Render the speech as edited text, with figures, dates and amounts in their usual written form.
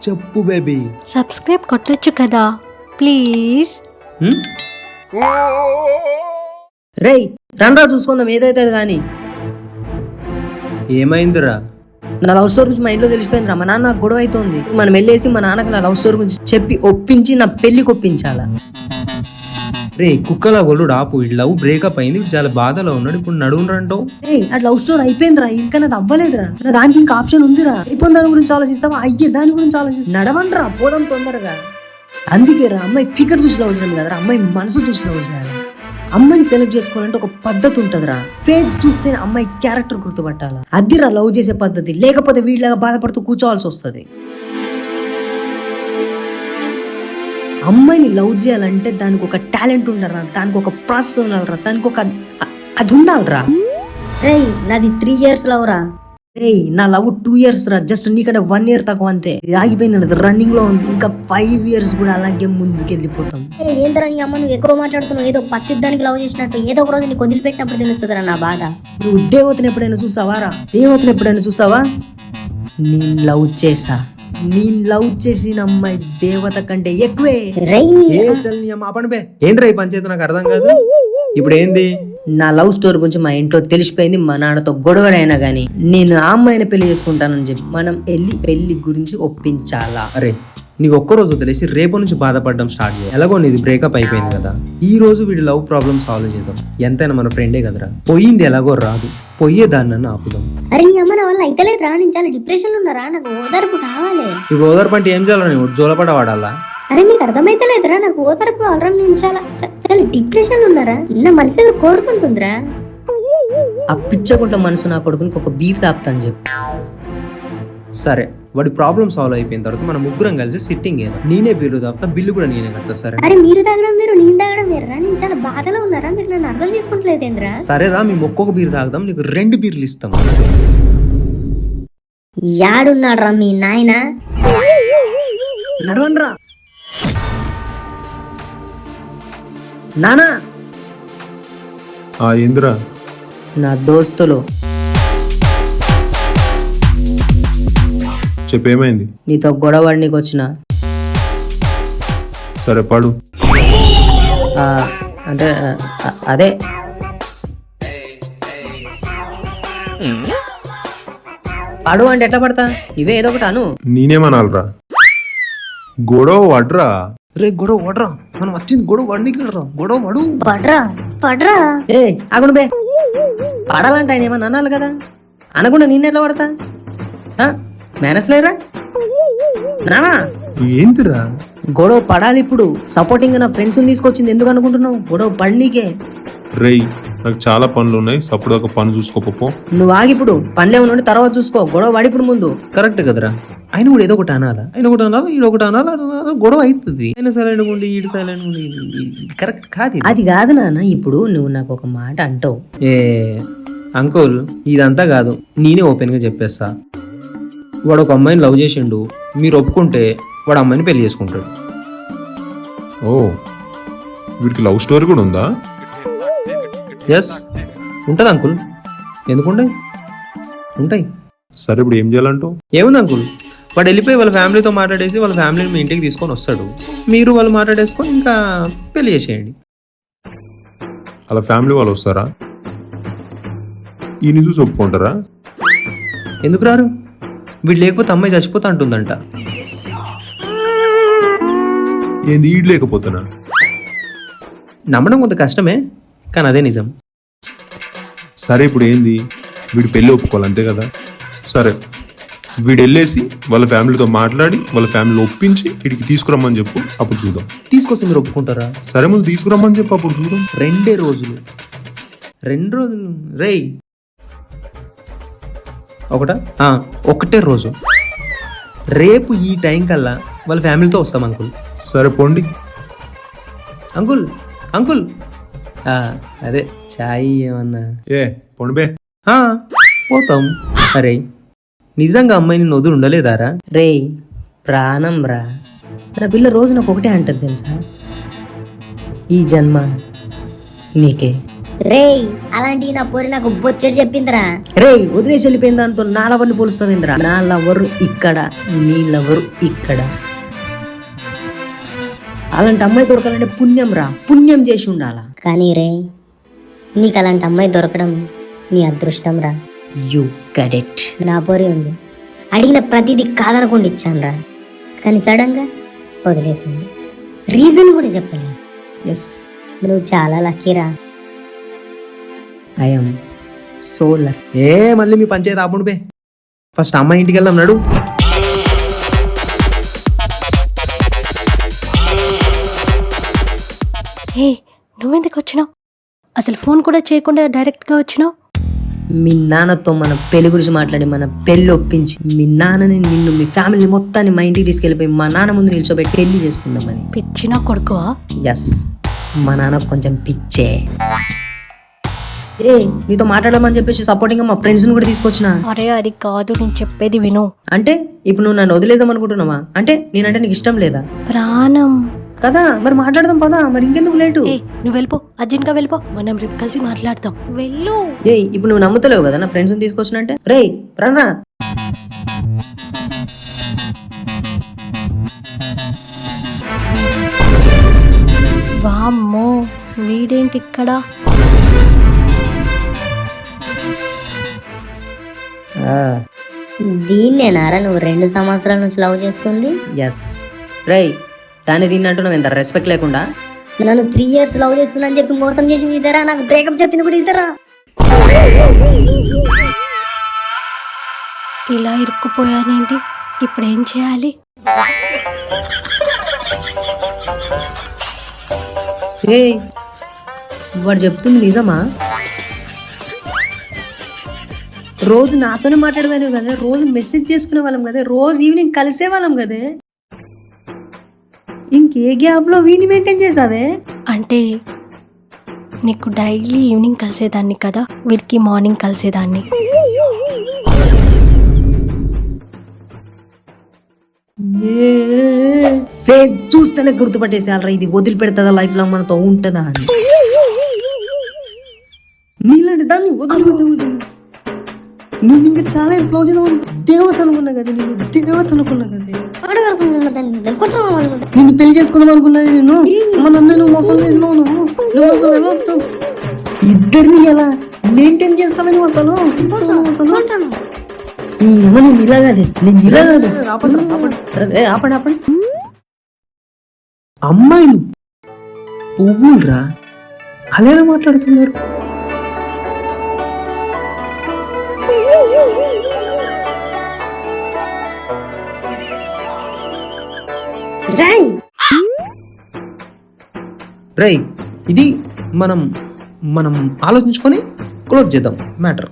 చెప్పు baby. Subscribe కొట్టొచ్చు కదా please. రేయ్ రండ్రా చూసుకుందాం ఏదైతే గాని. ఏమైందిరా? నా లవ్ స్టోరీ గురించి మా ఇంట్లో తెలిసిపోయిందిరా. మా నాన్న నాకు గొడవ అవుతుంది. మనం వెళ్ళేసి మా నాన్నకి నా లవ్ స్టోరీ గురించి చెప్పి ఒప్పించి నా పెళ్లికి ఒప్పించాలా. రే కుక్కలా గొల్లుడు ఆపు. ఇటు లవ్ బ్రేకప్ అయింది, ఇటు చాలా బాధలో ఉన్నాడు, ఇప్పుడు నడువునంటావు. రేయ్ ఆ లవ్ స్టోరీ అయిపోయిందిరా, ఇంకా నాది అవ్వలేదురా. నా దానికి ఇంకా ఆప్షన్ ఉందిరా. అయిపోయిన దాని గురించి ఆలోచిస్తావా, అయ్యే దాని గురించి ఆలోచిస్తా. నడవండ్రా పోదాం తొందరగా. అందుకే రా అమ్మాయి ఫిగర్ చూసి లవ్ చేయడం కదరా, అమ్మాయి మనసు చూసి లవ్ చేయాలి. అమ్మాయిని సెలెక్ట్ చేసుకోవాలంటే ఒక పద్ధతి ఉంటదిరా. ఫేస్ చూస్తే అమ్మాయి క్యారెక్టర్ గుర్తుపట్టాలా. అదిరా లవ్ చేసే పద్ధతి. లేకపోతే వీళ్ళగా బాధపడుతూ కూర్చోవాల్సి వస్తుంది. అమ్మాయిని లవ్ చేయాలంటే దానికి ఒక టాలెంట్ ఉండాలరా, దానికి ఒక ప్రాసెస్ ఉండాలరా, దానికి ఒక అది ఉండాలరా. రేయ్ నాది 3 years లవ్ రా. రేయ్ నా లవ్ 2 years రా. జస్ట్ నీకంటే 1 year తక్కువ అంతే. ఇది ఆగిపోయింది, రన్నింగ్ లో ఉంది. ఇంకా 5 years కూడా అలాగే ముందుకు వెళ్ళిపోతాం. ఏంద్రా నీ అమ్మ నువ్వు ఎక్కువ మాట్లాడుతున్నావు. ఏదో పత్తిద్దానికి లవ్ చేసినట్టు. ఏదో ఒక రోజు నీకు వదిలిపెట్టినప్పుడు తెలుస్తుందిరా నా బాధ. నువ్వు దేవతను ఎప్పుడైనా చూసావా రా? దేవతను ఎప్పుడైనా చూసావా? నేను లవ్ చేసా. నేను లవ్ చేసిన అమ్మాయి దేవత కంటే ఎక్కువే. ఏంద్రా ఈ పంచాయతీ నాకు అర్థం కాదు. ఇప్పుడు ఏంది? నా లవ్ స్టోరీ గురించి మా ఇంట్లో తెలిసిపోయింది. మా నాన్నతో గొడవడైనా గానీ నేను ఆ అమ్మాయిని పెళ్లి చేసుకుంటానని చెప్పి మనం వెళ్ళి పెళ్లి గురించి ఒప్పించాలా. అరే నీకు ఒక్కరోజు వదిలేసి రేపు నుంచి బాధపడడం స్టార్ట్ చేయాలి. ఎలాగో నీది బ్రేకప్ అయిపోయింది కదా, ఈ రోజు వీడి లవ్ ప్రాబ్లమ్ సాల్వ్ చేద్దాం. ఎంతైనా మన ఫ్రెండే కదరా. పోయింది ఎలాగో రాదు, పోయేదాన్ని ఆపుదాం. అరే నీ అమ్మ నా వల్ల అయితే లేదురా. నేను చాలా డిప్రెషన్ ఉన్నారా, నాకు ఓదార్పు కావాలి. ఇప్పుడు ఓదార్పు అంటే ఏం చేయాలని జోలపడ వాడాలా? అరే నీకు అర్థమైతే లేదురా, నాకు ఓదార్పు కావాలరా. నేను చాలా చాలా డిప్రెషన్ ఉన్నారా. నా మనసు ఏదో కోరుకుంటుందిరా. ఆ పిచ్చకుంట మనసు నా కొడుకునికి ఒక బీర్ తాపుతాను చెప్పు. సరే వాడి ప్రాబ్లమ్ సాల్వ్ అయిపోయిన తర్వాత మనం ముగ్గురం కలిసి సిట్టింగ్ ఏదో. నేనే బీర్లు తాపుతా, బిల్లు కూడా నేనే కడతా. సరే అరే మీరు తాగడం మీరు, నేను తాగడం వేరురా. నేను చాలా బాధలో ఉన్నారా, మీరు నన్ను అర్థం చేసుకుంటలేదేంద్రా. సరేరా మేము ఒక్కొక్క బీర్ తాగుదాం, నీకు 2 బీర్లు ఇస్తాం. యాడున్నాడు రా మీ నాయన? నడవండ్రా నానా. ఏందిరా? నా దోస్తులు చెప్పేమైంది? నీతో గొడవడికి వచ్చిన. సరే పడు. అంటే అదే పడు అంటే ఎట్లా పడతా? ఇవే ఏదో ఒకటి అను. నేనేమనాలరా? గొడవ వడ్రా. రే గొడవ వడరా, మనం వచ్చింది గొడవ వడికి కడతాం. గొడవ వడు. పడ్రా పడ్రా. ఏ అగును బే, పడాలంటే ఆయన ఏమన్నా అనాలి కదా. అనకుండా నిన్న ఎట్లా పడతా? మేనస్ లేరా నానా? ఏంటిరా? గొడవ పడాలి. ఇప్పుడు సపోర్టింగ్ నా ఫ్రెండ్స్ తీసుకొచ్చింది ఎందుకు అనుకుంటున్నావు? గొడవ పడినీకే. రేయ్ నాకు చాలా పనులు ఉన్నాయి, సప్పుడు ఒక పని చూసుకోపో. నువ్వు ఆగిప్పుడు పనిలే ఉండి తర్వాత చూసుకో. గొడవ పడిప్పుడు ముందు. కరెక్ట్ కదరా. ఆయన కూడా ఏదో ఒకటి అనాలా, ఆయన ఒకటి అనాలా, ఈడు ఒకటి అనాలా, గొడవ అవుతుంది. ఆయన సైలెంట్ ఉండి ఈడు సైలెంట్ ఉండి కరెక్ట్ కాదు. అది కాదు నాన్న. ఇప్పుడు నువ్వు నాకు ఒక మాట అంటావు. ఏ అంకుల్ ఇదంతా కాదు, నేనే ఓపెన్ గా చెప్పేస్తా. వాడు ఒక అమ్మాయిని లవ్ చేసిండు, మీరు ఒప్పుకుంటే వాడు అమ్మాయిని పెళ్లి చేసుకుంటాడు. ఓ వీడికి లవ్ స్టోరీ కూడా ఉందా? ఎస్ ఉంటుంది అంకుల్, ఎందుకుంటాయి? ఉంటాయి. సరే ఇప్పుడు ఏం చేయాలంటావు? ఏముంది అంకుల్, వాడు వెళ్ళిపోయి వాళ్ళ ఫ్యామిలీతో మాట్లాడేసి వాళ్ళ ఫ్యామిలీని మీ ఇంటికి తీసుకొని వస్తాడు. మీరు వాళ్ళు మాట్లాడేసుకొని ఇంకా పెళ్లి చేసేయండి. అలా ఫ్యామిలీ వాళ్ళు వస్తారా? ఈయన చూసి ఒప్పుకుంటారా? ఎందుకు రారు? వీడు లేకపోతే అమ్మాయి చచ్చిపోతా అంటుందంట. ఏంది ఈడు లేకపోతున్నా? నమ్మడం కొంత కష్టమే, కానీ అదే నిజం. సరే ఇప్పుడు ఏంది? వీడు పెళ్ళి ఒప్పుకోవాలి అంతే కదా. సరే వీడు వెళ్ళేసి వాళ్ళ ఫ్యామిలీతో మాట్లాడి వాళ్ళ ఫ్యామిలీ ఒప్పించి వీడికి తీసుకురమ్మని చెప్పు, అప్పుడు చూద్దాం. తీసుకొస్తే మీరు ఒప్పుకుంటారా? సరే ముందు తీసుకురమ్మని చెప్పు, అప్పుడు చూద్దాం. 2 రోజులు రేయ్ ఒకటే రోజు. రేపు ఈ టైం కల్లా వాళ్ళ ఫ్యామిలీతో వస్తాం అంకుల్. సరే పోండి. అంకుల్ అంకుల్ అదే చాయ్ ఏమన్నా? పోండి బే. పోతాం. అరే నిజంగా అమ్మాయిని వదిలి ఉండలేదారా? రే ప్రాణం రా. నా పిల్ల రోజు నాకు ఒకటే అంటది తెలుసా, ఈ జన్మ నీకే, రేయ్ అలాంటివి నా పోరి నాకు బొచ్చడి చెప్పిందిరా. రే వదిలేసి వెళ్ళిపోయిన దాంతో నా లవర్ని పోలుస్తావేంద్రా? నా లవరు ఇక్కడ, నీ లవరు ఇక్కడ. అలాంటి అమ్మాయి దొరకాలంటే పుణ్యం రా, పుణ్యం చేసి ఉండాలా. కానీ రే నీకు అలాంటి అమ్మాయి దొరకడం నీ అదృష్టం రా. You get it. నా పోరి ఉంది, అడిగిన ప్రతిదీ కాదనకుండా ఇచ్చాను రా, కానీ సడన్ గా వదిలేసింది. రీజన్ కూడా చెప్పలేదు. ఎస్, నువ్వు చాలా లక్కీరా. I'm so luck. ఏ మళ్ళీ మీ పంచాయతీ ఆపుండు బే. ఫస్ట్ అమ్మాయి ఇంటికి వెళ్దాం నడు. హే నువ్వెందుకు వచ్చినావు? అసలు ఫోన్ కూడా చేయకుండా డైరెక్ట్గా వచ్చినావు. మీ నాన్నతో మన పెళ్లి గురించి మాట్లాడి మన పెళ్లి ఒప్పించి మీ నాన్నని, నిన్ను, మీ ఫ్యామిలీ మొత్తాన్ని మా ఇంటికి తీసుకెళ్ళిపోయి మా నాన్న ముందు నిల్చోబెట్టి పెళ్లి చేసుకుందామని. పిచ్చినా కొడుకువా? ఎస్, మా నాన్న కొంచెం పిచ్చే. ఏ నీతో మాట్లాడమని చెప్పేసి సపోర్టింగ్ గా మా ఫ్రెండ్స్ ని కూడా తీసుకొచ్చిన. అరే అది కాదు, నేను చెప్పేది విను. అంటే ఇప్పుడు నువ్వు నన్ను వదిలేద్దాం అనుకుంటున్నావా? అంటే నేనంటే నీకు ఇష్టం లేదా ప్రాణం. కదా? మరి మాట్లాడదాం పదా, మరి ఇంకెందుకు లేటు? ఏ నువ్వు వెళ్ళిపో, అర్జెంట్గా వెళ్ళిపో, మనం రేపు కలిసి మాట్లాడతాం. వెళ్ళు. ఏ ఇప్పుడు నువ్వు నమ్ముతలేవు కదా నా ఫ్రెండ్స్ ని తీసుకొచ్చిన అంటే? రే రా. వామ్మో వీడేంటి ఇక్కడ? దీన్నేనారా నువ్వు 2 సంవత్సరాల నుంచి లవ్ చేస్తుంది? ఎస్. రే దాన్ని తిన్నంటున్నావు ఎంత రెస్పెక్ట్ లేకుండా. నన్ను 3 years లవ్ చేస్తున్నా అని చెప్పి మోసం చేసింది ఇద్దరా, నాకు బ్రేకప్ చెప్పింది కూడా ఇద్దరా. ఇలా ఇరుక్కుపోయానేంటి? ఇప్పుడు ఏం చేయాలి? ఏ వాడు చెప్తుంది నిజమా? రోజు నాతోనే మాట్లాడదాను కదా, రోజు మెసేజ్ చేసుకునే వాళ్ళం కదా, రోజు ఈవినింగ్ కలిసే వాళ్ళం కదే. ఇంకే గ్యాప్ లో వీని మెయింటైన్ చేసావే? అంటే నీకు డైలీ ఈవినింగ్ కలిసేదాన్ని కదా, వీడికి మార్నింగ్ కలిసేదాన్ని. ఫేస్ చూస్తేనే గుర్తుపట్టేసేయాలరా, ఇది వదిలిపెడతా లైఫ్ లాంగ్ మనతో ఉంటుందా అని. నీలాంటి దాన్ని వదిలిపెట్టు. నేను ఇంకా చాలా స్లో చేద్దాం, దేవత అనుకున్నా కదా, నేను దేవత అనుకున్నా కదా, నిన్ను పెళ్లి చేసుకుందాం అనుకున్నా నేను. మన నువ్వు మోసం చేసినావు, నువ్వు అసలు ఎలా ఇద్దరిని ఎలా మెయింటైన్ చేస్తావని నువ్వు అసలు నేను ఇలా కాదు, నేను ఇలా కాదు. ఆపండి. అమ్మాయిలు పువ్వులరా, అలా ఎలా మాట్లాడుతున్నారు? రై ఇది మనం ఆలోచించుకొని క్లోజ్ చేద్దాం మ్యాటర్.